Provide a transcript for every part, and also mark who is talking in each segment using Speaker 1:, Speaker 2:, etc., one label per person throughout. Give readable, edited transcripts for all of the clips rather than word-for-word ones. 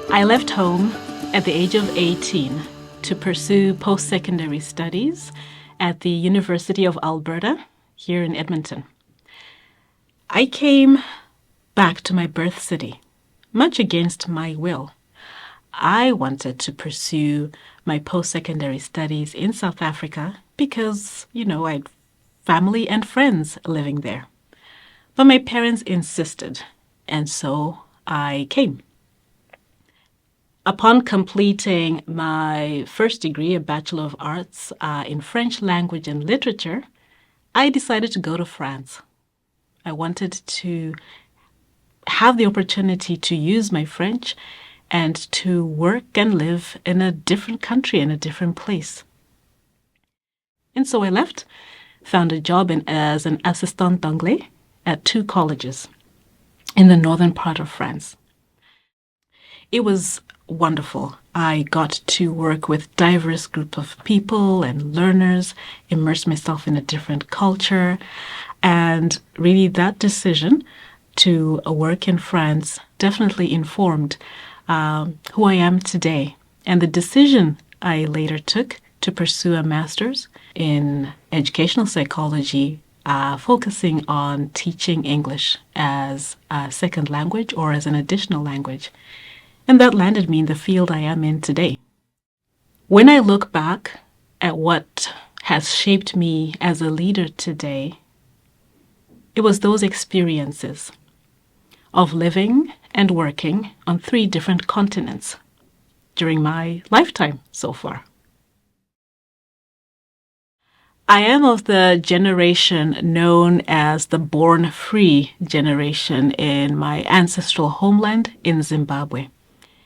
Speaker 1: I left home at the age of 18 to pursue post-secondary studies at the University of Alberta here in Edmonton. I came back to my birth city, much against my will. I wanted to pursue my post-secondary studies in South Africa because, I had family and friends living there. But my parents insisted, and so I came. Upon completing my first degree, a Bachelor of Arts in French language and literature, I decided to go to France. I wanted to have the opportunity to use my French and to work and live in a different country, in a different place. And so I left, found a job as an assistant d'anglais at 2 colleges in the northern part of France. It was wonderful. I got to work with diverse group of people and learners, immerse myself in a different culture, and really that decision to work in France definitely informed who I am today. And the decision I later took to pursue a master's in educational psychology, focusing on teaching English as a second language or as an additional language. And that landed me in the field I am in today. When I look back at what has shaped me as a leader today, it was those experiences of living and working on 3 different continents during my lifetime so far. I am of the generation known as the born free generation in my ancestral homeland in Zimbabwe.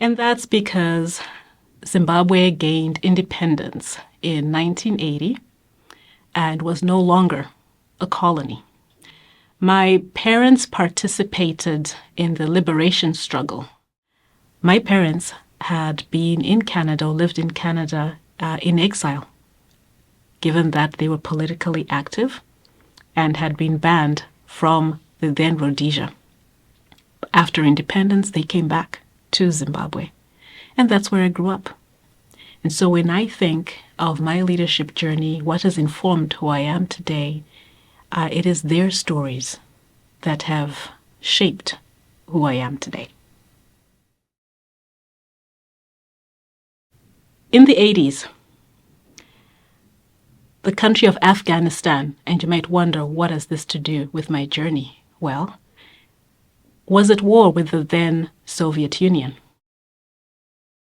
Speaker 1: And that's because Zimbabwe gained independence in 1980 and was no longer a colony. My parents participated in the liberation struggle. My parents had been in Canada, lived in Canada in exile, given that they were politically active and had been banned from the then Rhodesia. After independence, they came back to Zimbabwe. And that's where I grew up. And so when I think of my leadership journey, what has informed who I am today, it is their stories that have shaped who I am today. In the 80s, the country of Afghanistan, and you might wonder, what has this to do with my journey? Well, was at war with the then Soviet Union.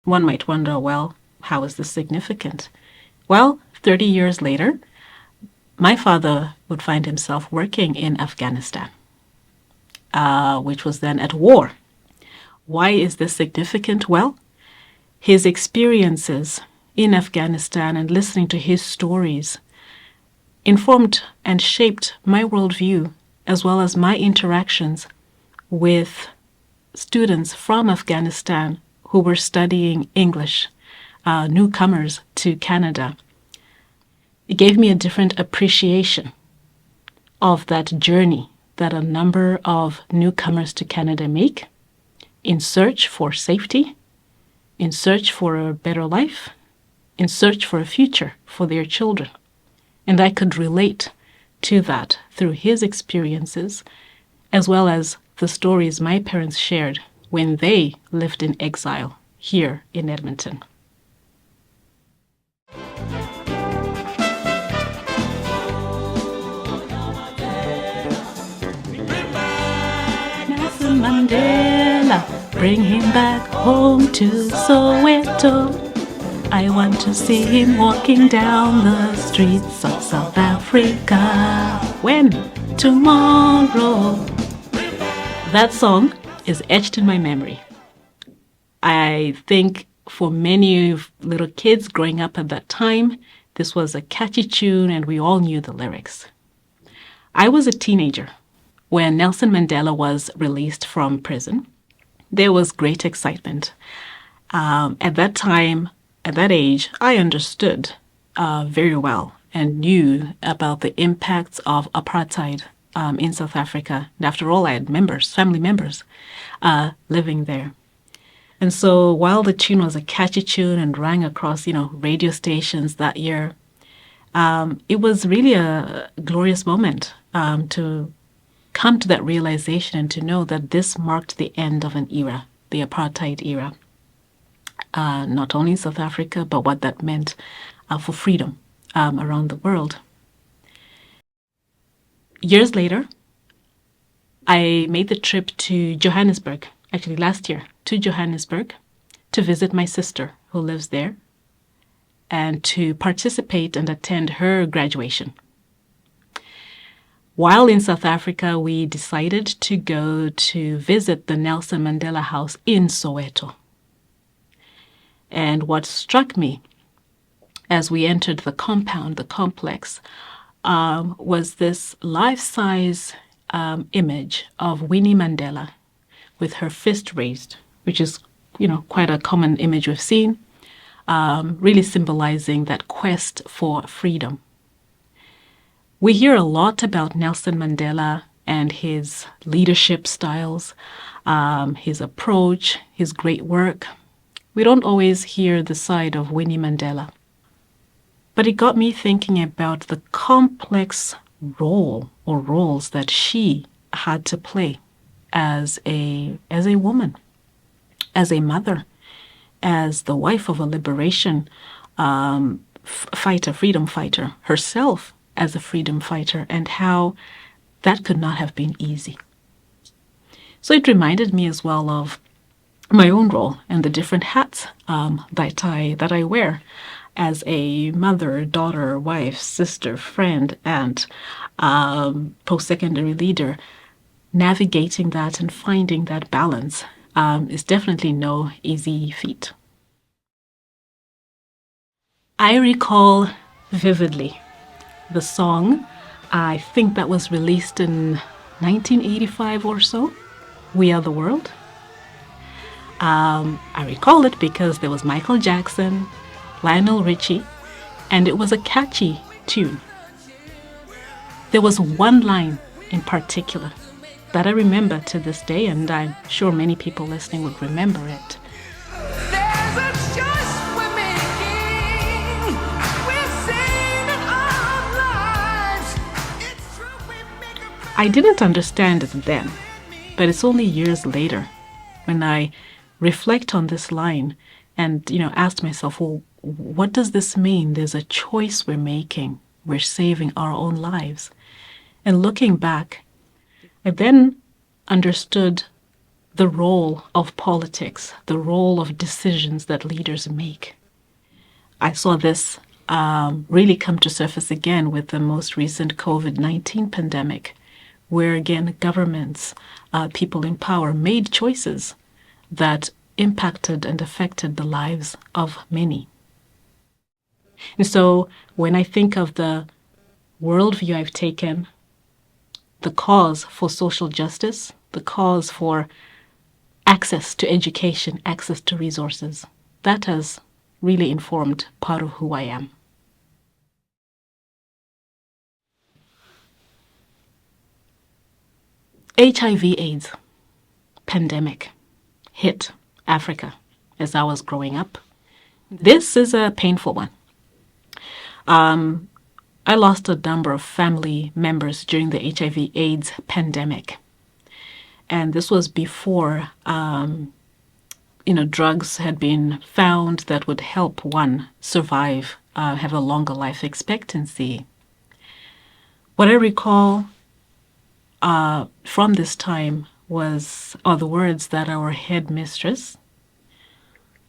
Speaker 1: One might wonder, well, how is this significant? Well, 30 years later, my father would find himself working in Afghanistan, which was then at war. Why is this significant? Well, his experiences in Afghanistan and listening to his stories informed and shaped my worldview as well as my interactions with students from Afghanistan who were studying English, newcomers to Canada. It gave me a different appreciation of that journey that a number of newcomers to Canada make in search for safety, in search for a better life, in search for a future for their children. And I could relate to that through his experiences, as well as the stories my parents shared when they lived in exile here in Edmonton. Nelson Mandela, bring him back home to Soweto. I want to see him walking down the streets of South Africa. When? Tomorrow. That song is etched in my memory. I think for many little kids growing up at that time, this was a catchy tune and we all knew the lyrics. I was a teenager when Nelson Mandela was released from prison. there was great excitement. At that time, at that age, I understood very well and knew about the impacts of apartheid in South Africa. And after all, I had family members, living there. And so while the tune was a catchy tune and rang across, radio stations that year, it was really a glorious moment to come to that realization and to know that this marked the end of an era, the apartheid era, not only in South Africa, but what that meant for freedom around the world. Years later, I made the trip to Johannesburg, actually last year, to Johannesburg to visit my sister who lives there and to participate and attend her graduation. While in South Africa, we decided to go to visit the Nelson Mandela House in Soweto. And what struck me as we entered the compound, the complex, was this life-size image of Winnie Mandela with her fist raised, which is, quite a common image we've seen, really symbolizing that quest for freedom. We hear a lot about Nelson Mandela and his leadership styles, his approach, his great work. We don't always hear the side of Winnie Mandela. But it got me thinking about the complex role or roles that she had to play as a woman, as a mother, as the wife of a liberation fighter, freedom fighter, herself as a freedom fighter, and how that could not have been easy. So it reminded me as well of my own role and the different hats that I wear as a mother, daughter, wife, sister, friend, and post-secondary leader. Navigating that and finding that balance is definitely no easy feat. I recall vividly the song, I think that was released in 1985 or so, We Are the World. I recall it because there was Michael Jackson, Lionel Richie, and it was a catchy tune. There was one line in particular that I remember to this day, and I'm sure many people listening would remember it. I didn't understand it then, but it's only years later when I reflect on this line and, asked myself, well, what does this mean? There's a choice we're making. We're saving our own lives. And looking back, I then understood the role of politics, the role of decisions that leaders make. I saw this really come to surface again with the most recent COVID-19 pandemic, where again governments, people in power made choices that impacted and affected the lives of many. And so when I think of the worldview I've taken, the cause for social justice, the cause for access to education, access to resources, that has really informed part of who I am. HIV/AIDS pandemic hit Africa as I was growing up. This is a painful one. I lost a number of family members during the HIV/AIDS pandemic. And this was before, drugs had been found that would help one survive, have a longer life expectancy. What I recall from this time are the words that our headmistress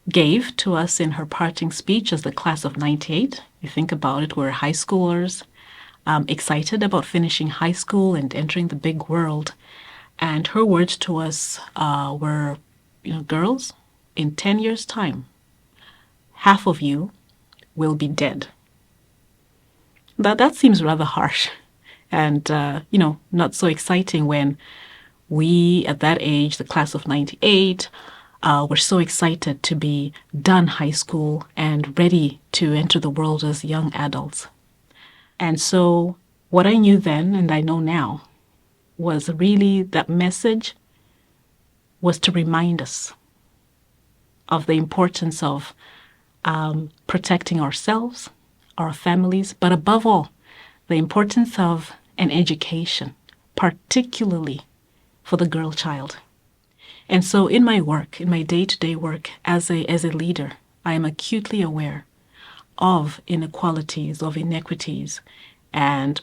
Speaker 1: gave to us in her parting speech as the class of 98. You think about it, we're high schoolers, excited about finishing high school and entering the big world. And her words to us were, girls, in 10 years' time, half of you will be dead. That seems rather harsh and, not so exciting when We, at that age, the class of 98, were so excited to be done high school and ready to enter the world as young adults. And so what I knew then and I know now was really that message was to remind us of the importance of protecting ourselves, our families, but above all, the importance of an education, particularly for the girl child. And so in my work, in my day-to-day work as a leader, I am acutely aware of inequalities, of inequities, and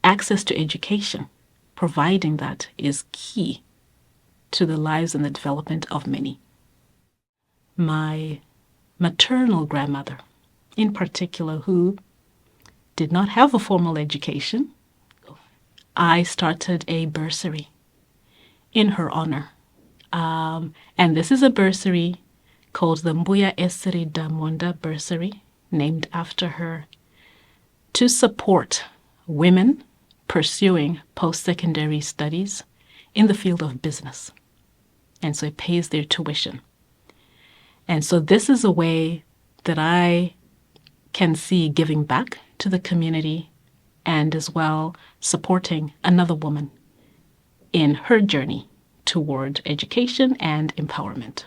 Speaker 1: access to education, providing that is key to the lives and the development of many. My maternal grandmother, in particular, who did not have a formal education, I started a bursary in her honor. And this is a bursary called the Mbuya Esiri Damonda Bursary, named after her, to support women pursuing post-secondary studies in the field of business. And so it pays their tuition. And so this is a way that I can see giving back to the community and as well supporting another woman in her journey toward education and empowerment.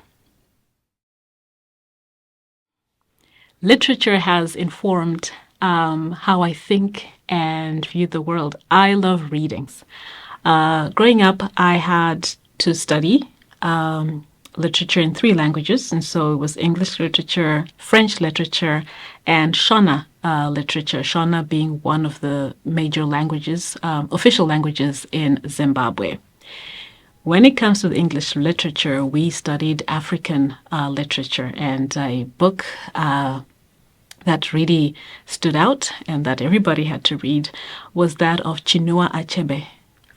Speaker 1: Literature has informed how I think and view the world. I love readings. Growing up, I had to study literature in 3 languages, and so it was English literature, French literature, and Shona literature, Shona being one of the major languages, official languages in Zimbabwe. When it comes to the English literature, we studied African literature, and a book that really stood out and that everybody had to read was that of Chinua Achebe,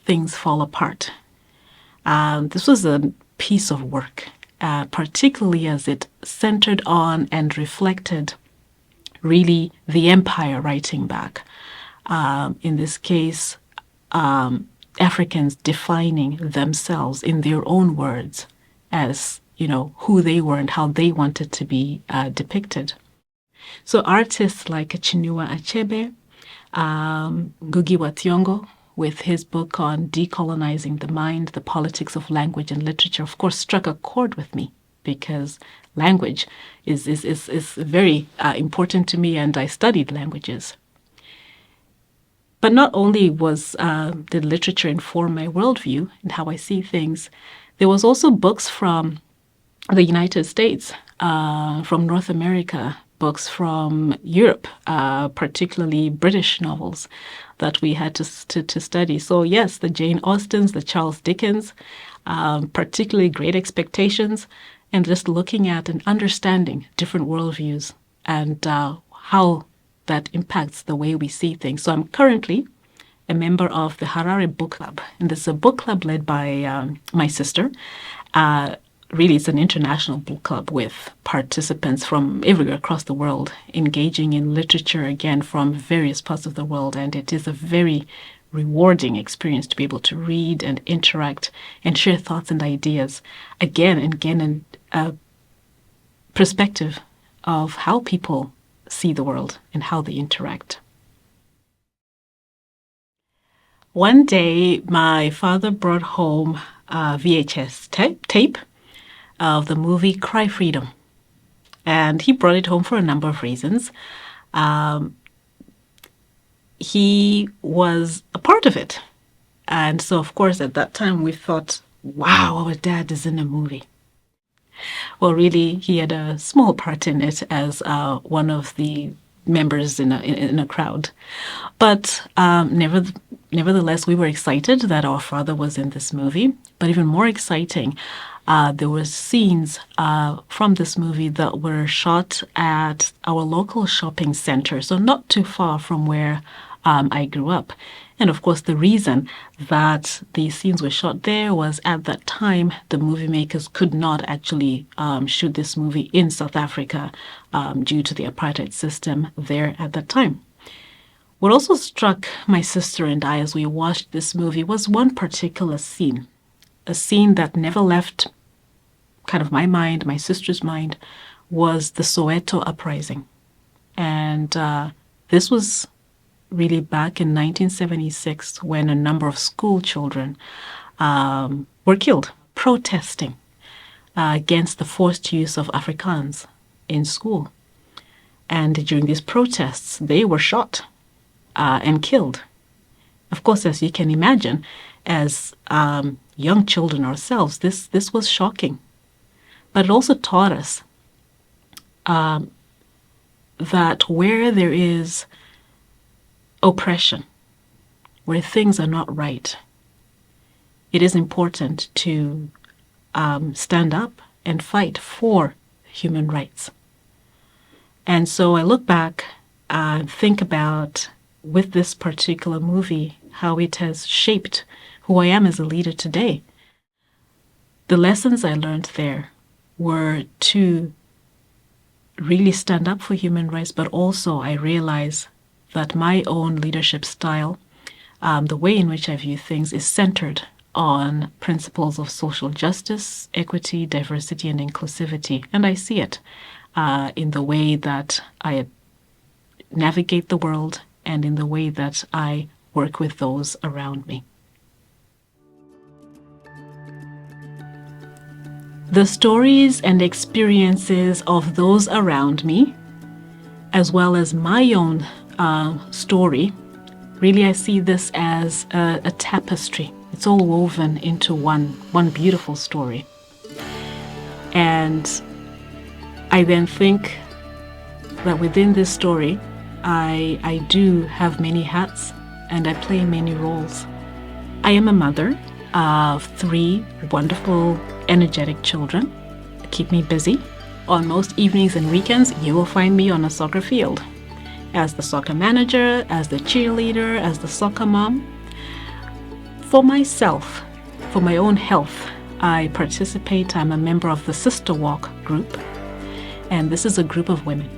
Speaker 1: Things Fall Apart. This was a piece of work, particularly as it centered on and reflected really the empire writing back. In this case, Africans defining themselves in their own words as, who they were and how they wanted to be depicted. So artists like Chinua Achebe, Ngugi wa Thiong'o, with his book on decolonizing the mind, the politics of language and literature, of course, struck a chord with me because language is very important to me, and I studied languages. But not only did literature inform my worldview and how I see things, there was also books from the United States, from North America, books from Europe, particularly British novels that we had to study. So yes, the Jane Austens, the Charles Dickens, particularly Great Expectations, and just looking at and understanding different worldviews and how that impacts the way we see things. So I'm currently a member of the Harare Book Club, and this is a book club led by my sister. Really, it's an international book club with participants from everywhere across the world engaging in literature, again, from various parts of the world. And it is a very rewarding experience to be able to read and interact and share thoughts and ideas again and again, and a perspective of how people see the world and how they interact. One day, my father brought home a VHS tape of the movie Cry Freedom. And he brought it home for a number of reasons. He was a part of it. And so, of course, at that time, we thought, wow, our dad is in a movie. Well, really, he had a small part in it as one of the members in a crowd. But nevertheless, we were excited that our father was in this movie. But even more exciting, there were scenes from this movie that were shot at our local shopping center, so not too far from where I grew up. And of course, the reason that these scenes were shot there was at that time, the movie makers could not actually shoot this movie in South Africa due to the apartheid system there at that time. What also struck my sister and I as we watched this movie was one particular scene, a scene that never left kind of my mind, my sister's mind, was the Soweto uprising. And this was really back in 1976 when a number of school children were killed protesting against the forced use of Afrikaans in school. And during these protests, they were shot and killed. Of course, as you can imagine, as young children ourselves, this was shocking. But it also taught us that where there is oppression, where things are not right, it is important to stand up and fight for human rights. And so I look back and think about, with this particular movie, how it has shaped who I am as a leader today. The lessons I learned there were to really stand up for human rights, but also I realize that my own leadership style, the way in which I view things, is centered on principles of social justice, equity, diversity, and inclusivity. And I see it in the way that I navigate the world and in the way that I work with those around me. The stories and experiences of those around me, as well as my own story, really I see this as a tapestry. It's all woven into one beautiful story. And I then think that within this story, I do have many hats and I play many roles. I am a mother of 3 wonderful, energetic children. Keep me busy. On most evenings and weekends, you will find me on a soccer field as the soccer manager, as the cheerleader, as the soccer mom. For myself, for my own health, I participate. I'm a member of the Sister Walk group. And this is a group of women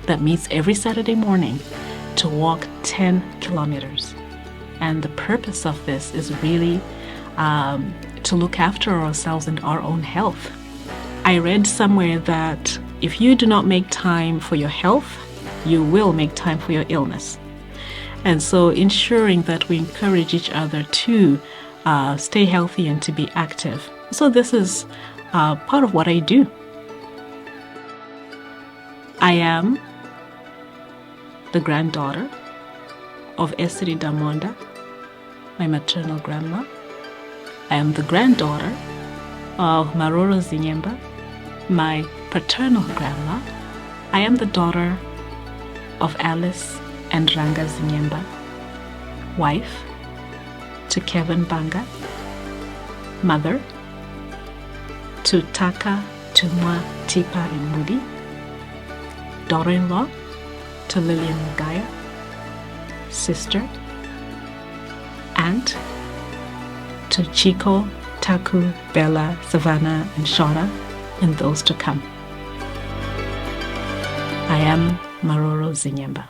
Speaker 1: that meets every Saturday morning to walk 10 kilometers. And the purpose of this is really to look after ourselves and our own health. I read somewhere that if you do not make time for your health, you will make time for your illness. And so ensuring that we encourage each other to stay healthy and to be active. So this is part of what I do. I am the granddaughter of Esri Damonda, my maternal grandma. I am the granddaughter of Maroro Zinyemba, my paternal grandma. I am the daughter of Alice and Ranga Zinyemba, wife to Kevin Banga, mother to Taka Tumwa Tipa Imudi, daughter-in-law to Lillian Magaya, sister, aunt to Chico, Taku, Bella, Savannah, and Shara, and those to come. I am Maroro Zinyemba.